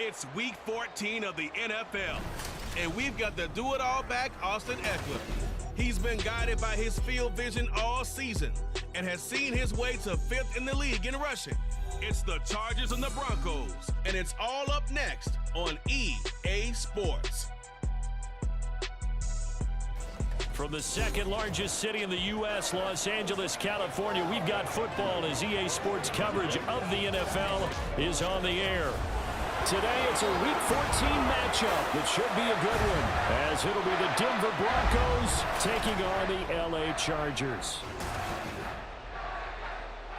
It's week 14 of the NFL, and we've got the do-it-all back, Austin Eckler. He's been guided by his field vision all season and has seen his way to 5th in the league in rushing. It's the Chargers and the Broncos, and it's all up next on EA Sports. From the second largest city in the U.S., Los Angeles, California, we've got football as EA Sports coverage of the NFL is on the air. Today, it's a Week 14 matchup that should be a good one, as it'll be the Denver Broncos taking on the L.A. Chargers.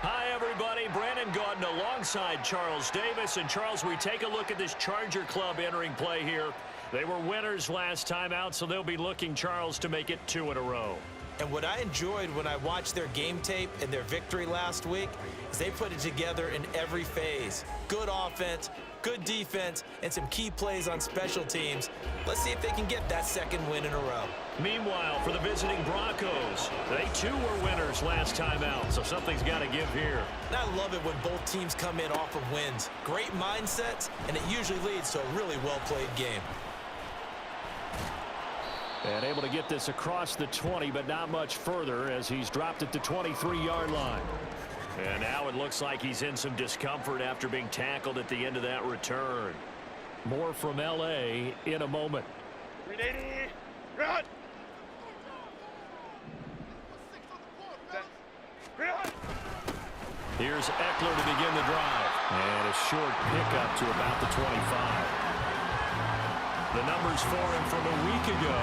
Hi, everybody. Brandon Gaudin alongside Charles Davis. And, Charles, we take a look at this Charger club entering play here. They were winners last time out, so they'll be looking, Charles, to make it 2 in a row. And what I enjoyed when I watched their game tape and their victory last week is they put it together in every phase. Good offense, good defense, and some key plays on special teams. Let's see if they can get that second win in a row. Meanwhile, for the visiting Broncos, they too were winners last time out, so something's got to give here. And I love it when both teams come in off of wins. Great mindsets, and it usually leads to a really well-played game. And able to get this across the 20, but not much further as he's dropped at the 23-yard line. And now it looks like he's in some discomfort after being tackled at the end of that return. More from L.A. in a moment. 380, run! Here's Eckler to begin the drive. And a short pickup to about the 25. The numbers for him from a week ago,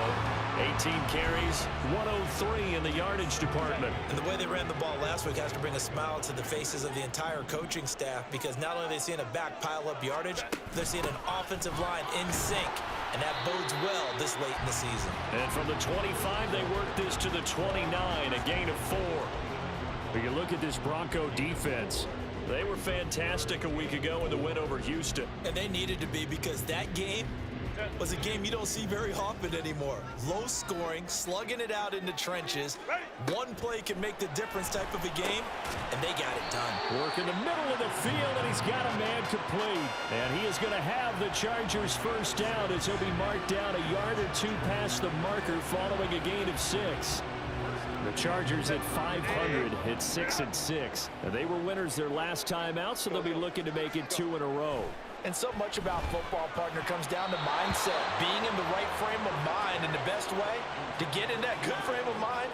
18 carries, 103 in the yardage department. And the way they ran the ball last week has to bring a smile to the faces of the entire coaching staff, because not only are they seeing a back pile up yardage, they're seeing an offensive line in sync, and that bodes well this late in the season. And from the 25, they worked this to the 29, a gain of 4. But you look at this Bronco defense. They were fantastic a week ago in the win over Houston. And they needed to be, because that game was a game you don't see very often anymore. Low scoring, slugging it out in the trenches. One play can make the difference type of a game, and they got it done. Work in the middle of the field, and he's got a man complete. And he is going to have the Chargers first down as he'll be marked down a yard or 2 past the marker following a gain of 6. The Chargers at 500 hit 6-6. They were winners their last time out, so they'll be looking to make it 2 in a row. And so much about football, partner, comes down to mindset. Being in the right frame of mind, and the best way to get in that good frame of mind,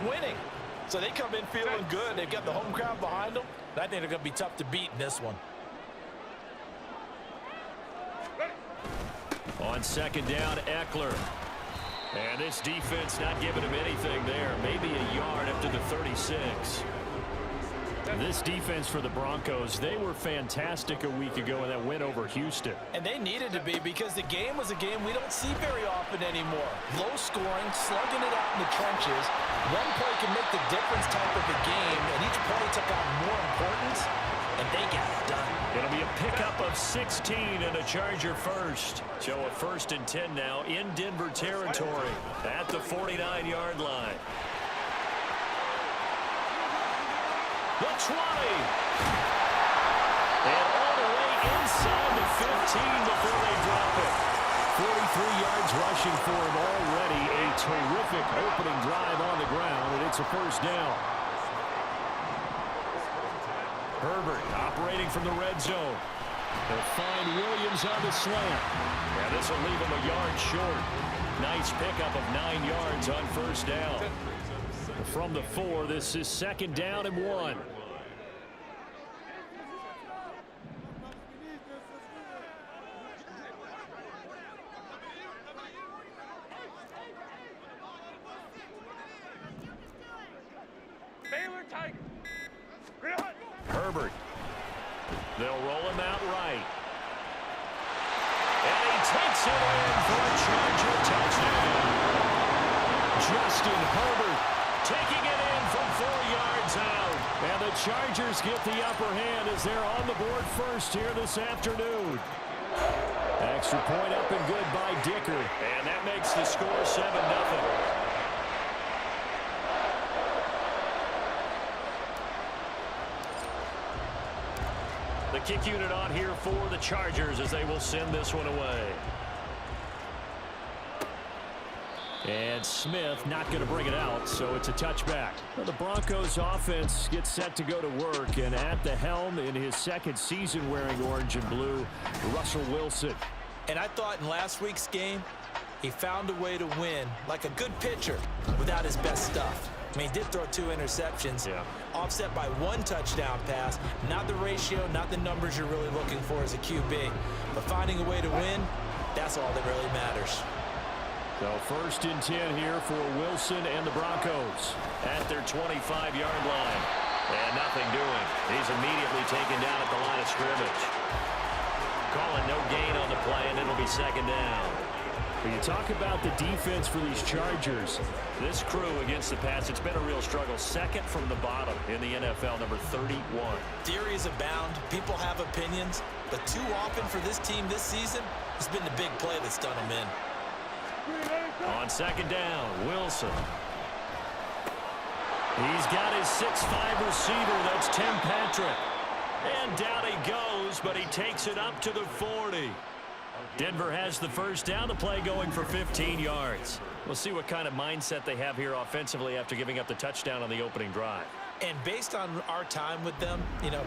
winning. So they come in feeling good. They've got the home crowd behind them. I think they're going to be tough to beat in this one. On second down, Eckler. And this defense not giving him anything there. Maybe a yard up to the 36. This defense for the Broncos, they were fantastic a week ago in that win over Houston. And they needed to be, because the game was a game we don't see very often anymore. Low scoring, slugging it out in the trenches. One play can make the difference type of a game, and each play took on more importance, and they got it done. It'll be a pickup of 16 and a Charger first. So a 1st and 10 now in Denver territory at the 49-yard line. The 20. And all the way inside the 15 before they drop it. 43 yards rushing for him already. A terrific opening drive on the ground, and it's a first down. Herbert operating from the red zone. They'll find Williams on the slant. And this will leave him a yard short. Nice pickup of 9 yards on first down. From the 4, this is 2nd down and 1. Herbert. They'll roll him out right. And he takes it in for a Charger touchdown. Justin Herbert taking it in from 4 yards out. And the Chargers get the upper hand as they're on the board first here this afternoon. Extra point up and good by Dicker. And that makes the score 7-0. The kick unit on here for the Chargers as they will send this one away. And Smith not going to bring it out, so it's a touchback. Well, the Broncos offense gets set to go to work, and at the helm in his second season wearing orange and blue, Russell Wilson. And I thought in last week's game, he found a way to win like a good pitcher without his best stuff. I mean, he did throw 2 interceptions, offset by 1 touchdown pass. Not the ratio, not the numbers you're really looking for as a QB. But finding a way to win, that's all that really matters. So 1st and 10 here for Wilson and the Broncos at their 25-yard line. And nothing doing. He's immediately taken down at the line of scrimmage. Calling no gain on the play, and it'll be 2nd down. When you talk about the defense for these Chargers, this crew against the pass, it's been a real struggle. 2nd from the bottom in the NFL, number 31. Theories abound. People have opinions. But too often for this team this season, it's been the big play that's done them in. On 2nd down, Wilson. He's got his 6'5" receiver. That's Tim Patrick. And down he goes, but he takes it up to the 40. Denver has the 1st down. The play going for 15 yards. We'll see what kind of mindset they have here offensively after giving up the touchdown on the opening drive. And based on our time with them,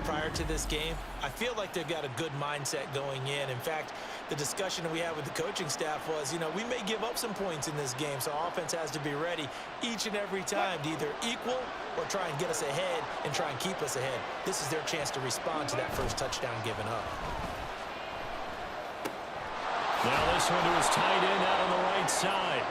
prior to this game, I feel like they've got a good mindset going in. In fact, the discussion that we had with the coaching staff was, we may give up some points in this game, so offense has to be ready each and every time to either equal or try and get us ahead and try and keep us ahead. This is their chance to respond to that first touchdown given up. Now this one to his tight end out on the right side.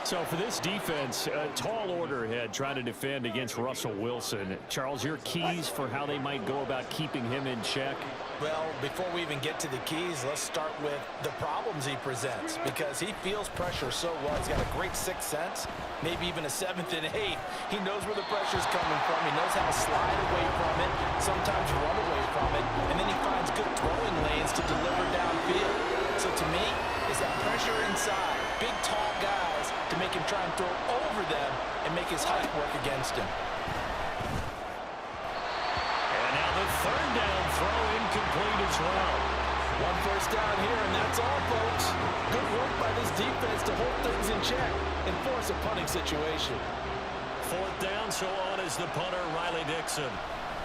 So for this defense, a tall order ahead trying to defend against Russell Wilson. Charles, your keys for how they might go about keeping him in check? Well, before we even get to the keys, let's start with the problems he presents, because he feels pressure so well. He's got a great 6th sense, maybe even a 7th and 8th. He knows where the pressure's coming from. He knows how to slide away from it, sometimes run away from it, and then he finds good throwing lanes to deliver downfield. So to me, it's that pressure inside, big, tall guys to make him try and throw over them and make his height work against him. And now the 3rd down throw incomplete as well. 1 first down here, and that's all, folks. Good work by this defense to hold things in check and force a punting situation. 4th down, so on is the punter, Riley Dixon.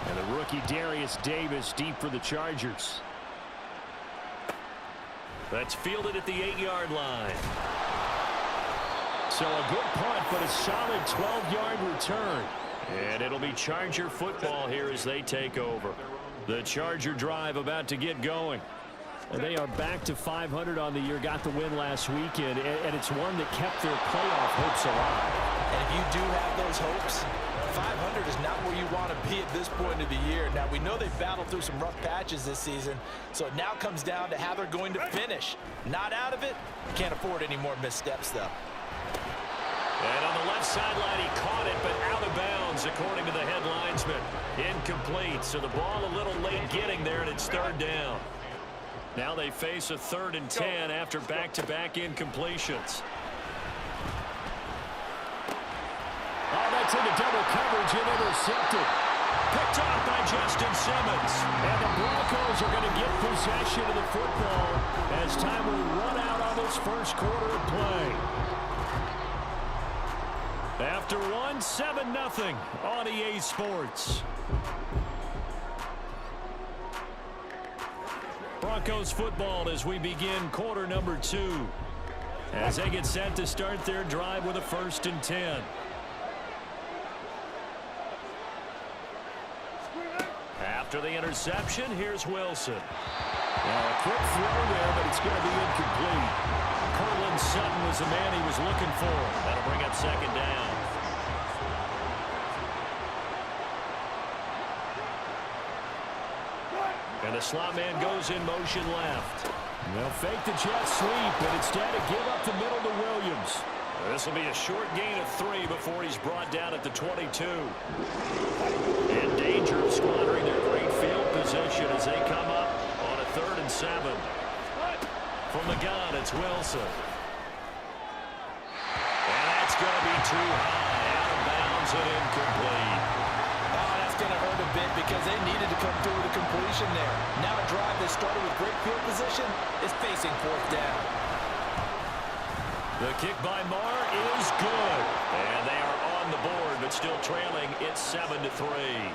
And the rookie Darius Davis deep for the Chargers. That's fielded at the 8-yard line. So a good punt, but a solid 12-yard return. And it'll be Charger football here as they take over. The Charger drive about to get going. And they are back to 500 on the year, got the win last weekend, and it's one that kept their playoff hopes alive. And if you do have those hopes, 500 is not where you want to be at this point of the year. Now, we know they've battled through some rough patches this season, so it now comes down to how they're going to finish. Not out of it. Can't afford any more missteps, though. And on the left sideline, he caught it, but out of bounds, according to the head linesman. Incomplete, so the ball a little late getting there, and it's 3rd down. Now they face a 3rd and 10 after back-to-back incompletions. Oh, that's into double coverage and intercepted. Picked off by Justin Simmons. And the Broncos are going to get possession of the football as time will run out on this 1st quarter of play. After 7-0 on EA Sports. Broncos football as we begin quarter number 2. As they get set to start their drive with a 1st and 10. After the interception, here's Wilson. Now a quick throw there, but it's going to be incomplete. Cortland Sutton was the man he was looking for. That'll bring up 2nd down. And the slot man goes in motion left. They'll fake the jet sweep, but instead of give up the middle to Williams. This will be a short gain of 3 before he's brought down at the 22. In danger of squandering their great field position as they come up on a 3rd and 7. From the gun, it's Wilson. And that's going to be too high, out of bounds and incomplete. Oh, that's going to hurt a bit because they needed to come through with the completion there. Now a drive that started with great field position is facing fourth down. The kick by Marr is good. And they are on the board, but still trailing. It's 7-3.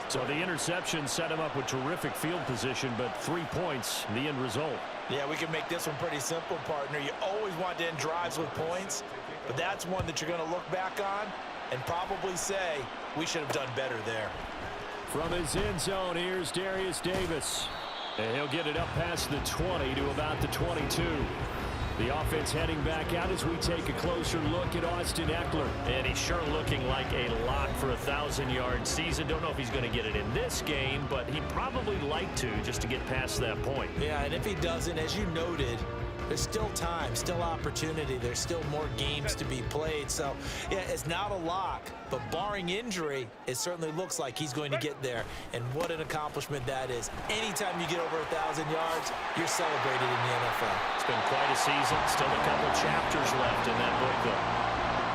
So the interception set him up with terrific field position, but 3 points, the end result. Yeah, we can make this one pretty simple, partner. You always want to end drives with points, but that's one that you're going to look back on and probably say, we should have done better there. From his end zone, here's Darius Davis. And he'll get it up past the 20 to about the 22. The offense heading back out as we take a closer look at Austin Eckler. And he's sure looking like a lock for a 1,000-yard season. Don't know if he's going to get it in this game, but he'd probably like to just to get past that point. Yeah, and if he doesn't, as you noted, there's still time, still opportunity. There's still more games to be played. So, yeah, it's not a lock, but barring injury, it certainly looks like he's going to get there. And what an accomplishment that is. Anytime you get over 1,000 yards, you're celebrated in the NFL. It's been quite a season. Still a couple chapters left in that book, though.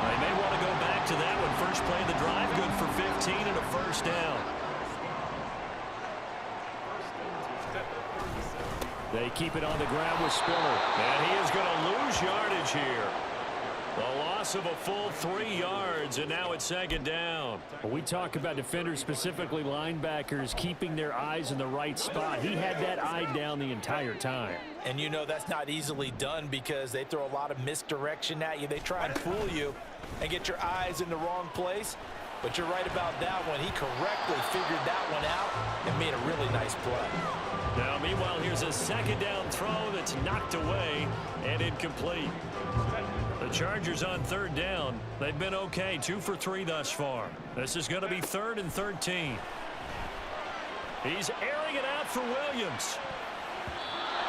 They may want to go back to that one. First play of the drive, good for 15 and a first down. They keep it on the ground with Spiller. And he is going to lose yardage here. The loss of a full 3 yards, and now it's second down. We talk about defenders, specifically linebackers, keeping their eyes in the right spot. He had that eye down the entire time. And you know that's not easily done because they throw a lot of misdirection at you. They try and fool you and get your eyes in the wrong place. But you're right about that one. He correctly figured that one out and made a really nice play. Now, meanwhile, here's a second down throw that's knocked away and incomplete. The Chargers on third down. They've been okay, 2 for 3 thus far. This is going to be 3rd and 13. He's airing it out for Williams.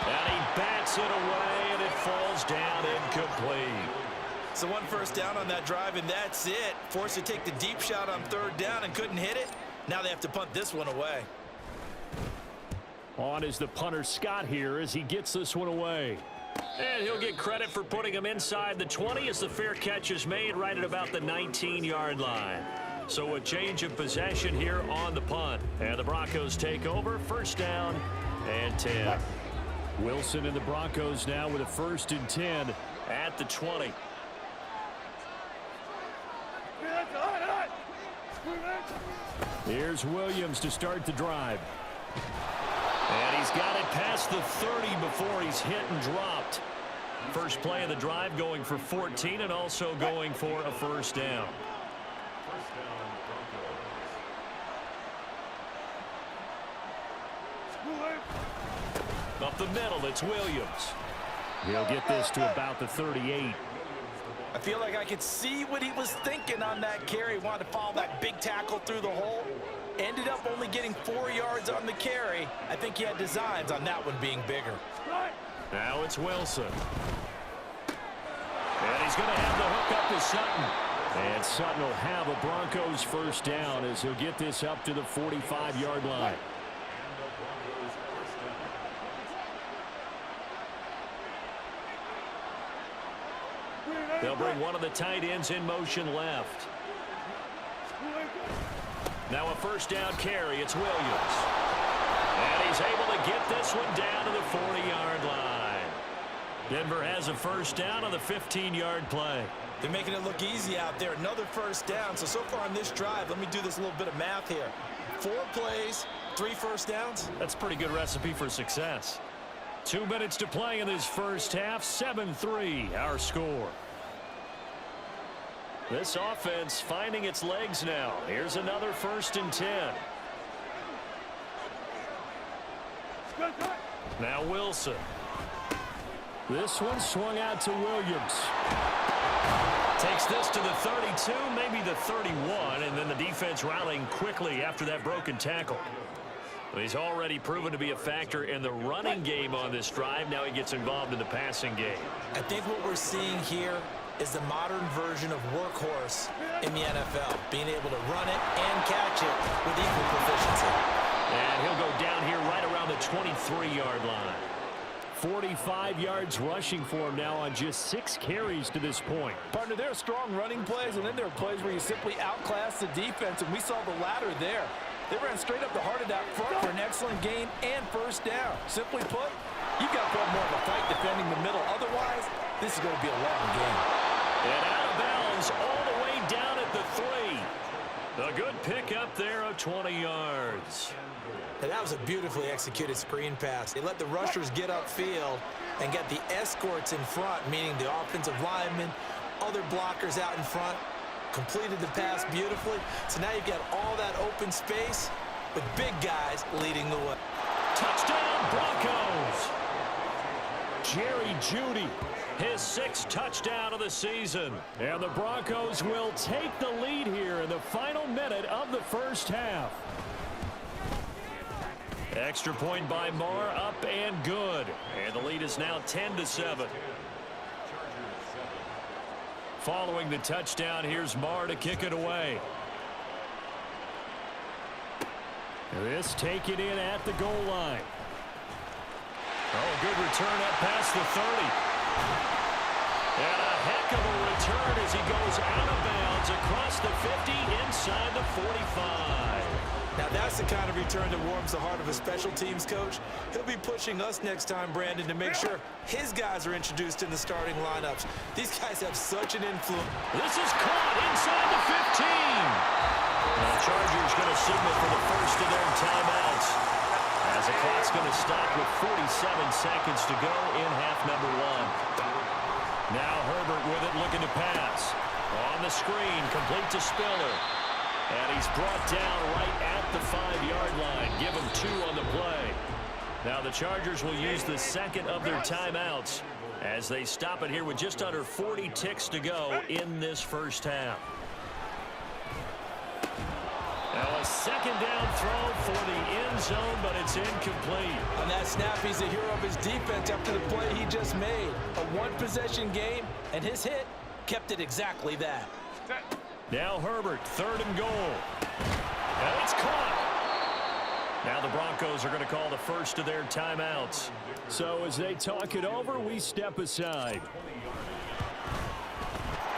And he bats it away, and it falls down incomplete. So 1 first down on that drive, and that's it. Forced to take the deep shot on third down and couldn't hit it. Now they have to punt this one away. On is the punter Scott here as he gets this one away. And he'll get credit for putting him inside the 20 as the fair catch is made right at about the 19-yard line. So a change of possession here on the punt. And the Broncos take over, first down and 10. Wilson and the Broncos now with a 1st and 10 at the 20. Here's Williams to start the drive. And he's got it past the 30 before he's hit and dropped. First play of the drive going for 14 and also going for a first down. Up the middle, it's Williams. He'll get this to about the 38. I feel like I could see what he was thinking on that carry. Wanted to follow that big tackle through the hole. Ended up only getting 4 yards on the carry. I think he had designs on that one being bigger. Now it's Wilson. And he's going to have the hook up to Sutton. And Sutton will have a Broncos first down as he'll get this up to the 45-yard line. They'll bring one of the tight ends in motion left. Now a first down carry. It's Williams. And he's able to get this one down to the 40-yard line. Denver has a first down on the 15-yard play. They're making it look easy out there. Another first down. So far on this drive, let me do this little bit of math here. 4 plays, 3 first downs. That's a pretty good recipe for success. 2 minutes to play in this first half. 7-3 our score. This offense finding its legs now. Here's another 1st and 10. Now Wilson. This one swung out to Williams. Takes this to the 32, maybe the 31, and then the defense rallying quickly after that broken tackle. He's already proven to be a factor in the running game on this drive. Now he gets involved in the passing game. I think what we're seeing here is the modern version of workhorse in the NFL, being able to run it and catch it with equal proficiency. And he'll go down here right around the 23-yard line. 45 yards rushing for him now on just 6 carries to this point. Partner, there are strong running plays, and then there are plays where you simply outclass the defense, and we saw the latter there. They ran straight up the heart of that front for an excellent gain and first down. Simply put, you've got to put more of a fight defending the middle. Otherwise, this is going to be a long game. And out of bounds all the way down at the 3. A good pickup there of 20 yards. And that was a beautifully executed screen pass. They let the rushers get upfield and get the escorts in front, meaning the offensive linemen, other blockers out in front, completed the pass beautifully. So now you've got all that open space with big guys leading the way. Touchdown, Broncos! Jerry Jeudy, his 6th touchdown of the season. And the Broncos will take the lead here in the final minute of the first half. Extra point by Marr, up and good. And the lead is now 10-7. Following the touchdown, here's Marr to kick it away. This taken in at the goal line. Oh, good return up past the 30. And a heck of a return as he goes out of bounds across the 50 inside the 45. Now that's the kind of return that warms the heart of a special teams coach. He'll be pushing us next time, Brandon, to make sure his guys are introduced in the starting lineups. These guys have such an influence. This is caught inside the 15. The Chargers going to signal for the first of their timeouts, as the clock's going to stop with 47 seconds to go in half number 1. Now Herbert with it, looking to pass. On the screen, complete to Spiller. And he's brought down right at the 5-yard line. Give him 2 on the play. Now the Chargers will use the second of their timeouts as they stop it here with just under 40 ticks to go in this first half. Now a second down throw for the end zone, but it's incomplete. On that snap, he's a hero of his defense after the play he just made. A one-possession game, and his hit kept it exactly that. Now Herbert, 3rd and goal. And it's caught. Now the Broncos are going to call the first of their timeouts. So as they talk it over, we step aside.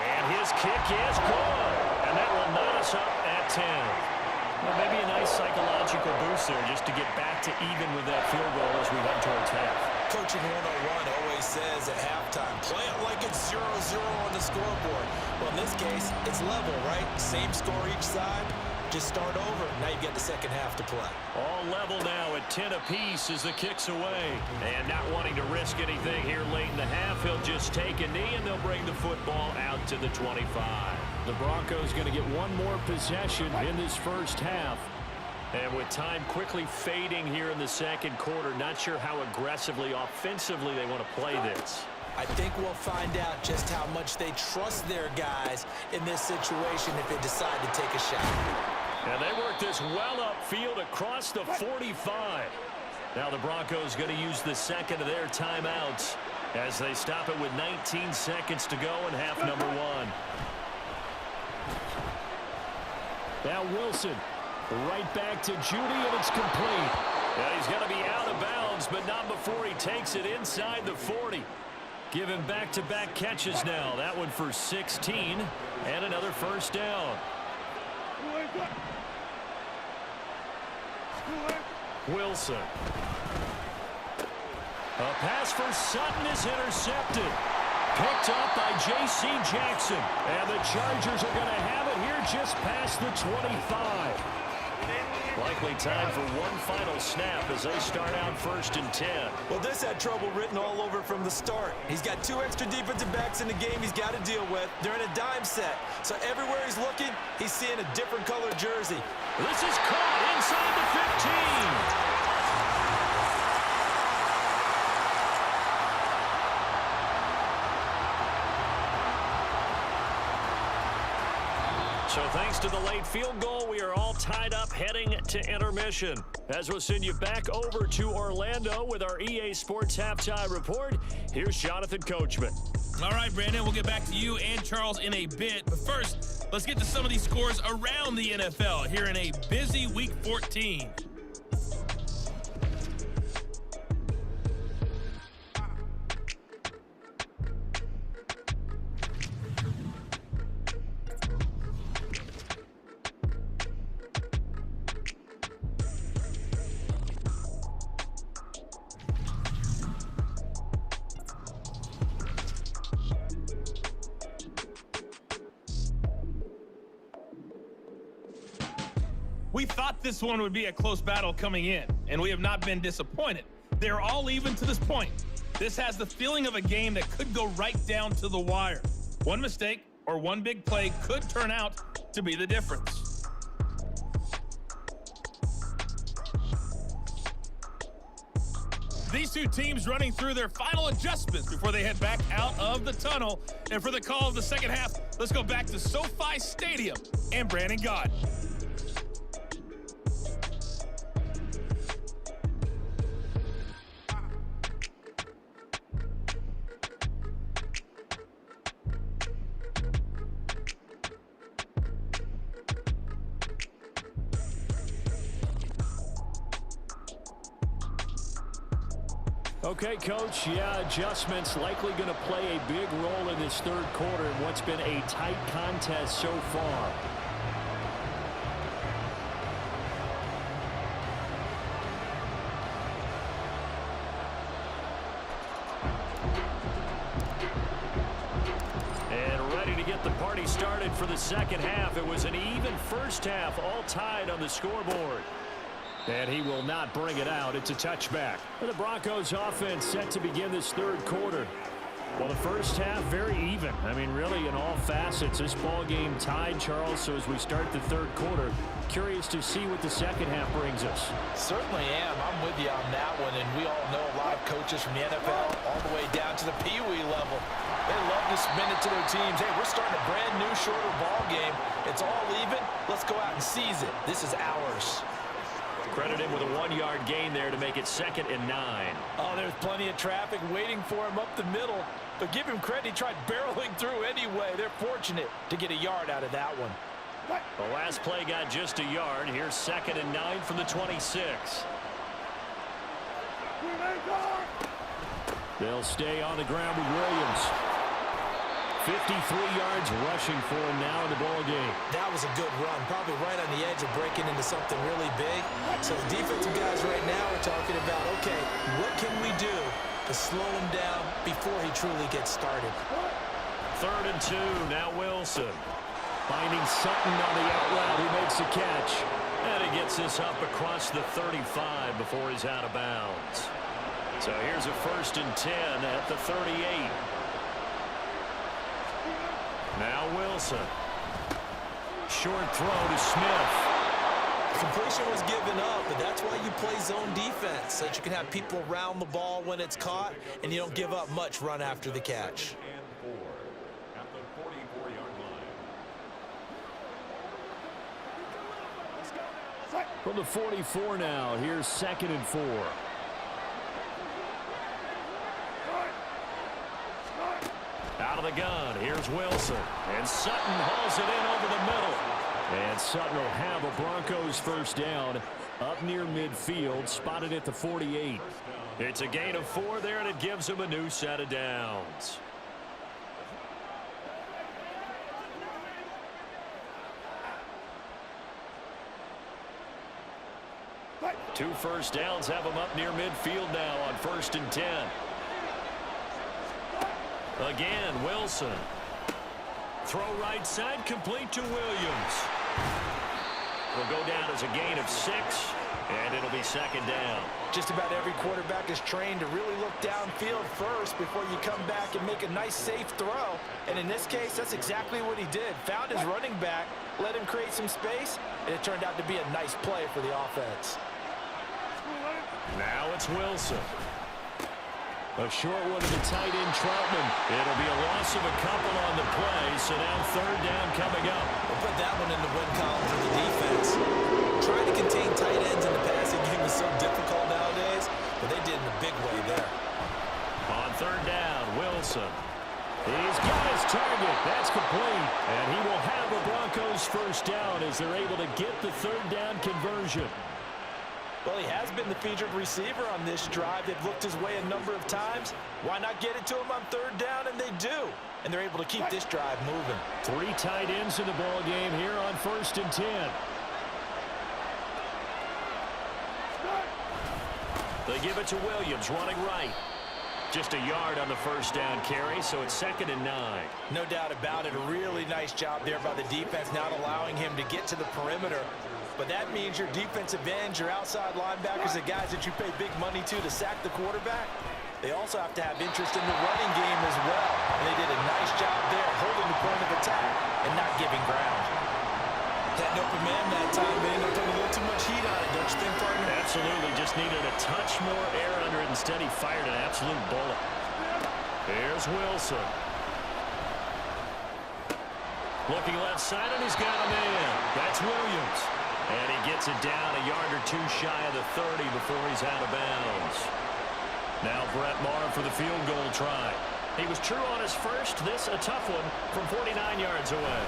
And his kick is good. And that will knot us up at 10. Well, maybe a nice psychological boost there just to get back to even with that field goal as we head towards half. Coaching 101 always says at halftime, play it like it's 0-0 on the scoreboard. Well, in this case, it's level, right? Same score each side. Just start over. Now you get the second half to play. All level now at 10 apiece as the kick's away. And not wanting to risk anything here late in the half, he'll just take a knee and they'll bring the football out to the 25. The Broncos going to get one more possession in this first half. And with time quickly fading here in the second quarter, not sure how aggressively, offensively they want to play this. I think we'll find out just how much they trust their guys in this situation if they decide to take a shot. And they work this well upfield across the 45. Now the Broncos going to use the second of their timeouts as they stop it with 19 seconds to go in half number 1. Now Wilson. Right back to Jeudy, and it's complete. Yeah, he's going to be out of bounds, but not before he takes it inside the 40. Give him back-to-back catches now. That one for 16, and another first down. Wilson. A pass for Sutton is intercepted. Picked up by J.C. Jackson. And the Chargers are going to have it here just past the 25. Likely time for one final snap as they start out 1st and 10. Well, this had trouble written all over from the start. He's got 2 extra defensive backs in the game he's got to deal with. They're in a dime set. So everywhere he's looking, he's seeing a different color jersey. This is caught inside the 15. So thanks to the late field goal, we are all tied up heading to intermission. As we'll send you back over to Orlando with our EA Sports Halftime Report, here's Jonathan Coachman. All right, Brandon, we'll get back to you and Charles in a bit. But first, let's get to some of these scores around the NFL here in a busy Week 14. We thought this one would be a close battle coming in, and we have not been disappointed. They're all even to this point. This has the feeling of a game that could go right down to the wire. One mistake or one big play could turn out to be the difference. These two teams running through their final adjustments before they head back out of the tunnel. And for the call of the second half, let's go back to SoFi Stadium and Brandon Gott. Okay, Coach, adjustments likely going to play a big role in this third quarter in what's been a tight contest so far. And ready to get the party started for the second half. It was an even first half, all tied on the scoreboard. And he will not bring it out. It's a touchback. The Broncos offense set to begin this third quarter. Well, the first half, very even. I mean, really, in all facets, this ball game tied, Charles. So as we start the third quarter, curious to see what the second half brings us. Certainly am. I'm with you on that one. And we all know a lot of coaches from the NFL all the way down to the Pee Wee level. They love to spin it to their teams. Hey, we're starting a brand new, shorter ball game. It's all even. Let's go out and seize it. This is ours. Credit him with a 1-yard gain there to make it 2nd and 9. Oh, there's plenty of traffic waiting for him up the middle. But give him credit, he tried barreling through anyway. They're fortunate to get a yard out of that one. The last play got just a yard. Here's 2nd and 9 from the 26. They'll stay on the ground with Williams. 53 yards rushing for him now in the ball game. That was a good run, probably right on the edge of breaking into something really big. So the defensive guys right now are talking about, okay, what can we do to slow him down before he truly gets started? 3rd and 2, now Wilson. Finding Sutton on the out route, who makes the catch. And he gets this up across the 35 before he's out of bounds. So here's a 1st and 10 at the 38. Now Wilson. Short throw to Smith. Completion was given up, but that's why you play zone defense, so that you can have people around the ball when it's caught, and you don't give up much run after the catch. At the 44-yard line. From the 44 now, here's 2nd and 4. Out of the gun, here's Wilson. And Sutton hauls it in over the middle. And Sutton will have a Broncos first down up near midfield, spotted at the 48. It's a gain of 4 there, and it gives him a new set of downs. Two first downs have him up near midfield now on 1st and 10. Again, Wilson. Throw right side, complete to Williams. Will go down as a gain of 6, and it'll be 2nd down. Just about every quarterback is trained to really look downfield first before you come back and make a nice, safe throw. And in this case, that's exactly what he did. Found his running back, let him create some space, and it turned out to be a nice play for the offense. Now it's Wilson. A short one to the tight end, Troutman. It'll be a loss of a couple on the play, so now 3rd down coming up. We'll put that one in the win column for the defense. Trying to contain tight ends in the passing game is so difficult nowadays, but they did in a big way there. On 3rd down, Wilson. He's got his target. That's complete. And he will have the Broncos first down as they're able to get the 3rd down conversion. Well, he has been the featured receiver on this drive. They've looked his way a number of times. Why not get it to him on 3rd down? And they do. And they're able to keep this drive moving. 3 tight ends in the ball game here on 1st and 10. They give it to Williams, running right. Just a yard on the first down carry, so it's 2nd and 9. No doubt about it. A really nice job there by the defense, not allowing him to get to the perimeter. but that means your defensive ends, your outside linebackers, the guys that you pay big money to sack the quarterback, they also have to have interest in the running game as well. And they did a nice job there holding the point of attack and not giving ground. That open man that time, man, put a little too much heat on it, don't you think, partner? Absolutely, just needed a touch more air under it. Instead, he fired an absolute bullet. Here's Wilson. Looking left side, and he's got a man. That's Williams. And he gets it down a yard or two shy of the 30 before he's out of bounds. Now Brett Maher for the field goal try. He was true on his first. This a tough one from 49 yards away.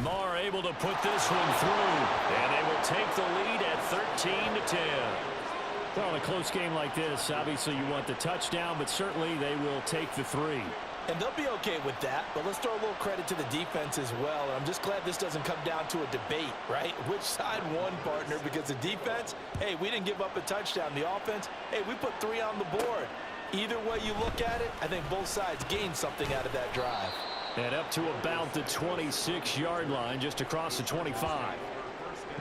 Maher able to put this one through, and they will take the lead at 13-10. Well, in a close game like this, obviously you want the touchdown, but certainly they will take the 3. And they'll be okay with that, but let's throw a little credit to the defense as well. And I'm just glad this doesn't come down to a debate, right? Which side won, partner? Because the defense, hey, we didn't give up a touchdown. The offense, hey, we put 3 on the board. Either way you look at it, I think both sides gained something out of that drive. And up to about the 26-yard line, just across the 25.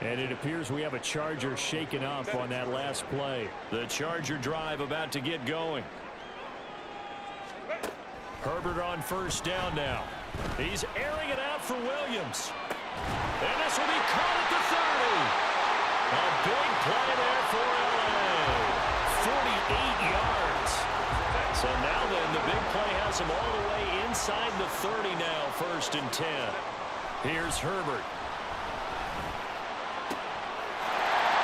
And it appears we have a Charger shaken up on that last play. The Charger drive about to get going. Herbert on first down now. He's airing it out for Williams. And this will be caught at the 30. A big play there for LA. 48 yards. So now then, the big play has him all the way inside the 30 now, 1st and 10. Here's Herbert.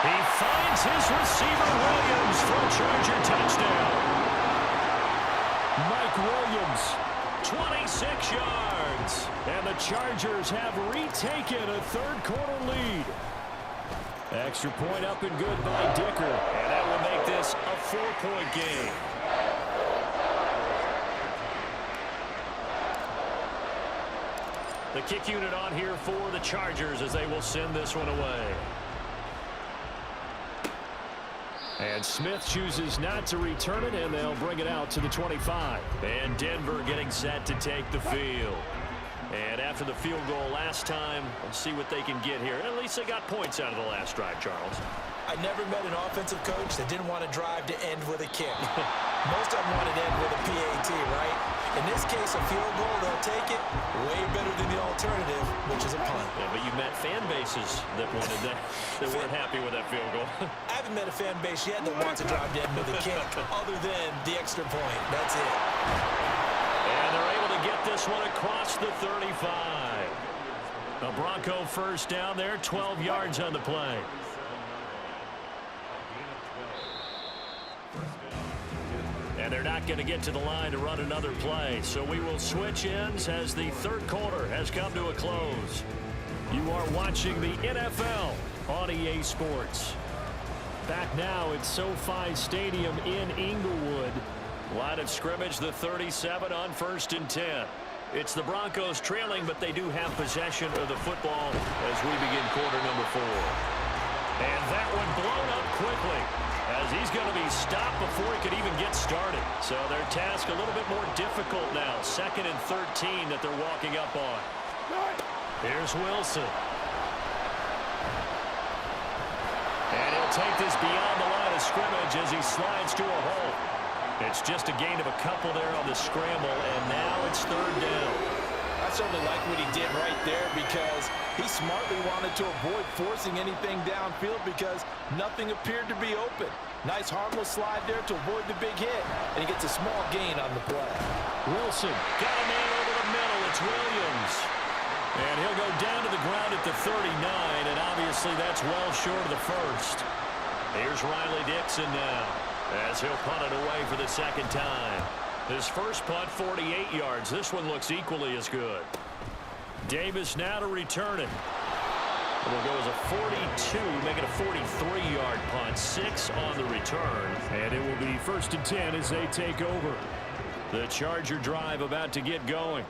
He finds his receiver, Williams, for a Charger touchdown. Mike Williams, 26 yards. And the Chargers have retaken a third-quarter lead. Extra point up and good by Dicker. And that will make this a 4-point game. The kick unit on here for the Chargers as they will send this one away. And Smith chooses not to return it, and they'll bring it out to the 25. And Denver getting set to take the field. And after the field goal last time, we'll see what they can get here. At least they got points out of the last drive, Charles. I never met an offensive coach that didn't want to drive to end with a kick. Most of them want to end with a PAT, right? In this case, a field goal, they'll take it. Way better than the alternative, which is a punt. Yeah, but you met fan bases that wanted that, that weren't happy with that field goal. I haven't met a fan base yet that wants to drive to end with a kick, other than the extra point. That's it. And they're able to get this one across the 35. A Bronco first down there, 12 yards on the play. And they're not going to get to the line to run another play. So we will switch ends as the third quarter has come to a close. You are watching the NFL on EA Sports. Back now at SoFi Stadium in Inglewood. Line of scrimmage, the 37 on 1st and 10. It's the Broncos trailing, but they do have possession of the football as we begin quarter number 4. And that one blown up quickly, as he's going to be stopped before he could even get started. So their task a little bit more difficult now. 2nd and 13 that they're walking up on. Here's Wilson. And he'll take this beyond the line of scrimmage as he slides to a hole. It's just a gain of a couple there on the scramble, and now it's 3rd down. I certainly like what he did right there because he smartly wanted to avoid forcing anything downfield because nothing appeared to be open. Nice harmless slide there to avoid the big hit, and he gets a small gain on the play. Wilson got a man over the middle. It's Williams. And he'll go down to the ground at the 39, and obviously that's well short of the first. Here's Riley Dixon now as he'll punt it away for the 2nd time. His first punt, 48 yards. This one looks equally as good. Davis now to return it. It'll go as a 42, make it a 43-yard punt. 6 on the return. And it will be 1st and 10 as they take over. The Charger drive about to get going.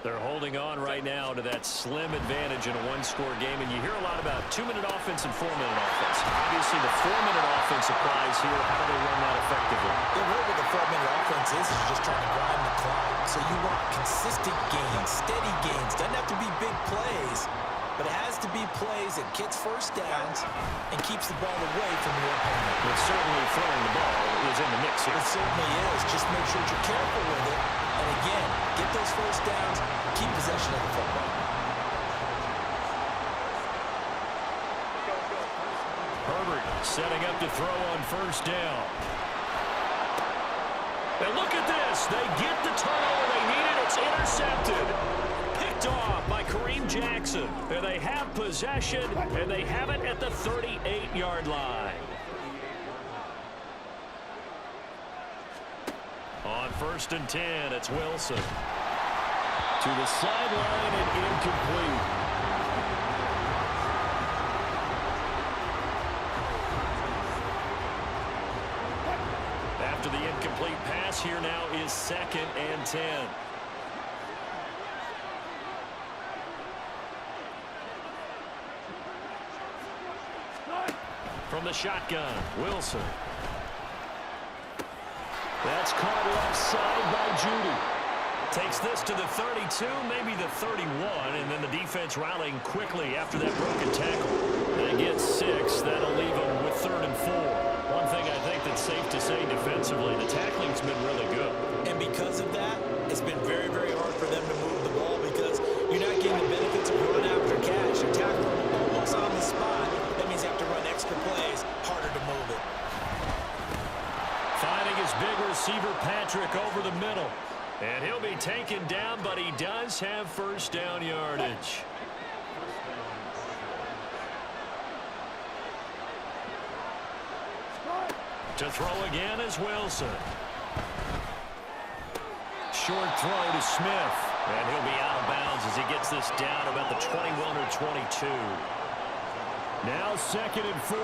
They're holding on right now to that slim advantage in a one-score game. And you hear a lot about 2-minute offense and 4-minute offense. Obviously, the 4-minute offense applies here. How do they run that effectively? The role with the 4-minute offense is just trying to grind the clock. So you want consistent gains, steady gains. Doesn't have to be big plays. but it has to be plays that gets first downs and keeps the ball away from your opponent. But certainly throwing the ball is in the mix here. It certainly is. Just make sure that you're careful with it. And again, get those first downs, keep possession of the football. Herbert setting up to throw on first down. And look at this. They get the turnover they needed. It's intercepted. Picked off by Kareem Jackson. And they have possession, and they have it at the 38-yard line. On 1st and 10, it's Wilson. To the sideline and incomplete. After the incomplete pass, here now is 2nd and 10. From the shotgun, Wilson. That's caught left side by Judy. Takes this to the 32, maybe the 31, and then the defense rallying quickly after that broken tackle. They get 6. That'll leave them with 3rd and 4. One thing I think that's safe to say defensively, the tackling's been really good. And because of that, it's been very, very hard for them to move the ball because you're not getting the benefits of run after catch. You're tackling almost on the spot. That means you have to run extra plays, harder to move it. Finding his big receiver, Patrick, over the middle. And he'll be taken down, but he does have first down yardage. To throw again is Wilson. Short throw to Smith. And he'll be out of bounds as he gets this down about the 21 or 22. Now 2nd and 4.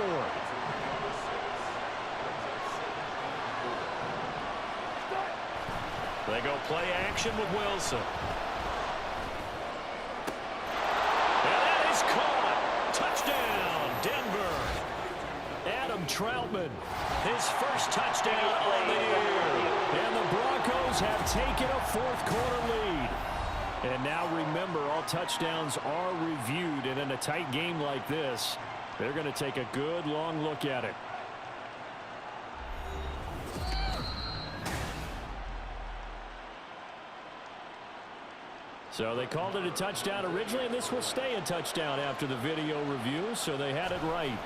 They go play action with Wilson. And that is caught. Touchdown, Denver. Adam Troutman, his first touchdown on the year. And the Broncos have taken a 4th quarter lead. And now remember, all touchdowns are reviewed. And in a tight game like this, they're going to take a good long look at it. So they called it a touchdown originally, and this will stay a touchdown after the video review, so they had it right.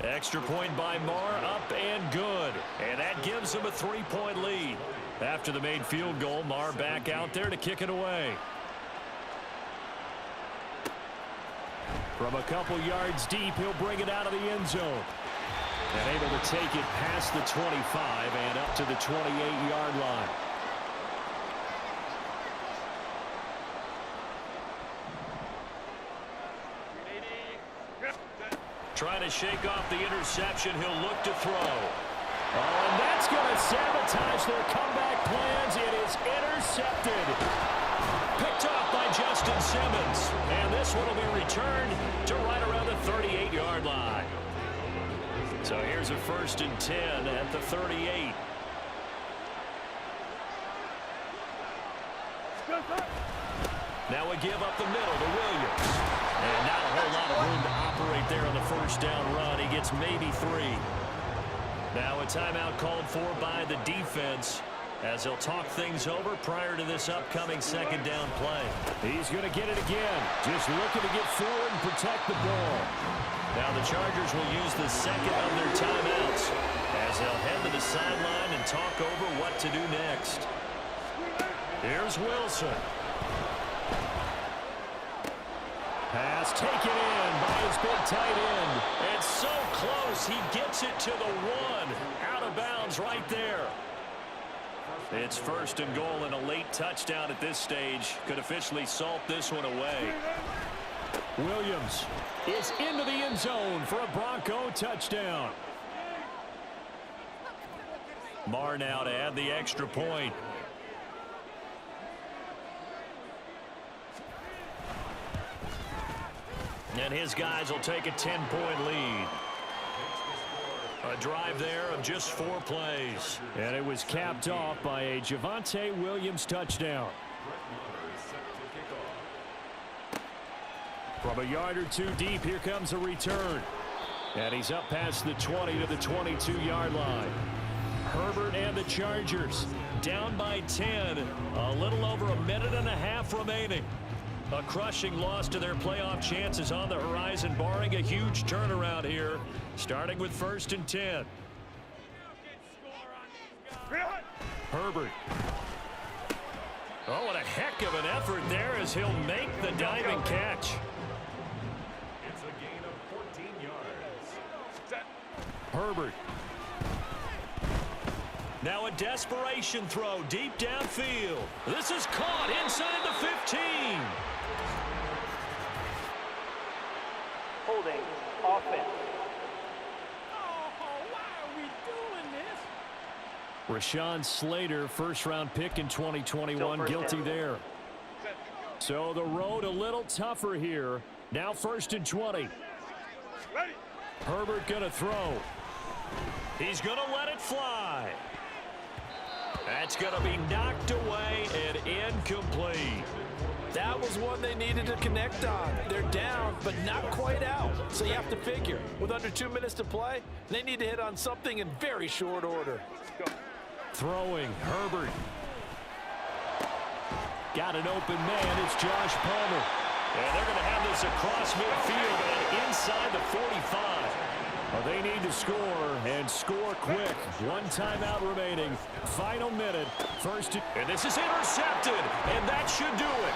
Extra point by Marr, up and good. And that gives them a 3-point lead. After the made field goal, Marr back out there to kick it away. From a couple yards deep, he'll bring it out of the end zone. And able to take it past the 25 and up to the 28-yard line. Trying to shake off the interception. He'll look to throw. Oh, and that's going to sabotage their comeback plans. It is intercepted. Picked off by Justin Simmons. And this one will be returned to right around the 38-yard line. So here's a 1st and 10 at the 38. Now we give up the middle to Williams. And not a whole lot of room to operate there on the first down run. He gets maybe 3. Now a timeout called for by the defense as he'll talk things over prior to this upcoming 2nd down play. He's going to get it again. Just looking to get forward and protect the ball. Now the Chargers will use the 2nd of their timeouts as they'll head to the sideline and talk over what to do next. Here's Wilson. Pass taken in by his big tight end. And so close, he gets it to the 1. Out of bounds right there. It's 1st and goal, and a late touchdown at this stage could officially salt this one away. Williams is into the end zone for a Bronco touchdown. Marr now to add the extra point. And his guys will take a 10-point lead. A drive there of just 4 plays. And it was capped off by a Javonte Williams touchdown. From a yard or two deep, here comes a return. And he's up past the 20 to the 22-yard line. Herbert and the Chargers down by 10. A little over a minute and a half remaining. A crushing loss to their playoff chances on the horizon, barring a huge turnaround here, starting with 1st and 10. Herbert. Oh, what a heck of an effort there as he'll make the diving catch. It's a gain of 14 yards. Herbert. Now a desperation throw deep downfield. This is caught inside the 15. Holding offense. Rashawn Slater, first-round pick in 2021, guilty there. So the road a little tougher here. Now 1st and 20. Ready. Herbert going to throw. He's going to let it fly. That's going to be knocked away and incomplete. That was one they needed to connect on. They're down, but not quite out. So you have to figure, with under 2 minutes to play, they need to hit on something in very short order. Go. Throwing, Herbert. Got an open man, it's Josh Palmer. And they're going to have this across midfield and inside the 45. Well, they need to score, and score quick. One timeout remaining. Final minute. And this is intercepted, and that should do it.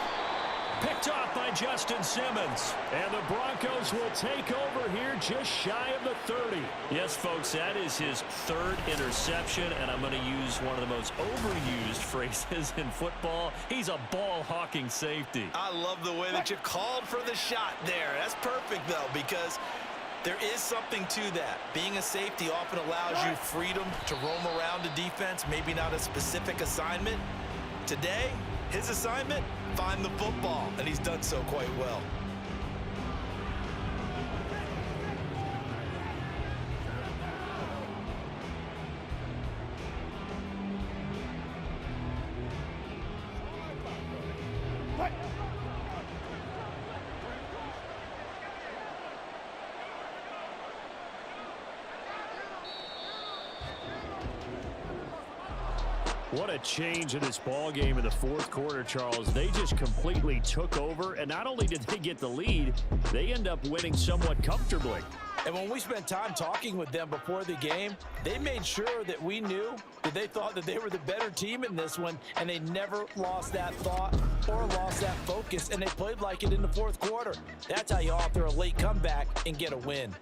Picked off by Justin Simmons. And the Broncos will take over here just shy of the 30. Yes, folks, that is his 3rd interception, and I'm going to use one of the most overused phrases in football. He's a ball-hawking safety. I love the way that you called for the shot there. That's perfect, though, because there is something to that. Being a safety often allows you freedom to roam around a defense, maybe not a specific assignment. Today, his assignment, find the football, and he's done so quite well. What a change in this ball game in the 4th quarter, Charles. They just completely took over, and not only did they get the lead, they end up winning somewhat comfortably. And when we spent time talking with them before the game, they made sure that we knew that they thought that they were the better team in this one, and they never lost that thought or lost that focus, and they played like it in the 4th quarter. That's how you author a late comeback and get a win.